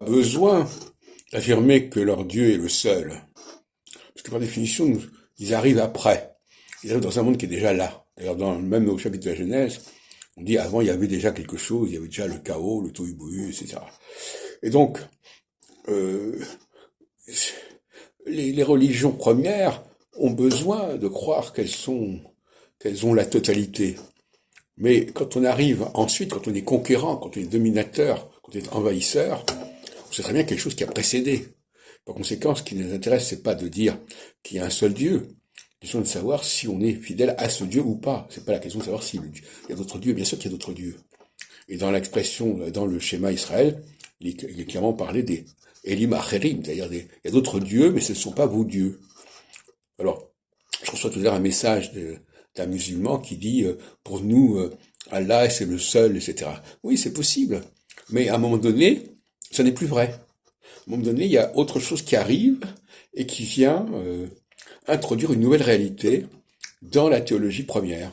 Besoin d'affirmer que leur Dieu est le seul. Parce que par définition, ils arrivent après. Ils arrivent dans un monde qui est déjà là. D'ailleurs, même au chapitre de la Genèse, on dit avant il y avait déjà quelque chose, il y avait déjà le chaos, le tohu-bohu, etc. Et donc, euh, les religions premières ont besoin de croire qu'elles ont la totalité. Mais quand on arrive ensuite, quand on est conquérant, quand on est dominateur, quand on est envahisseur, on sait très bien quelque chose qui a précédé. Par conséquent, ce qui nous intéresse, c'est pas de dire qu'il y a un seul Dieu. La question de savoir si on est fidèle à ce Dieu ou pas. C'est pas la question de savoir s'il y a d'autres dieux. Bien sûr qu'il y a d'autres dieux. Et dans l'expression, dans le schéma Israël, il est clairement parlé des Elim Acherim, c'est-à-dire il y a d'autres dieux, mais ce ne sont pas vos dieux. Alors, je reçois tout à l'heure un message d'un musulman qui dit, pour nous, Allah, c'est le seul, etc. Oui, c'est possible. Mais à un moment donné, ça n'est plus vrai. À un moment donné, il y a autre chose qui arrive et qui vient introduire une nouvelle réalité dans la théologie première.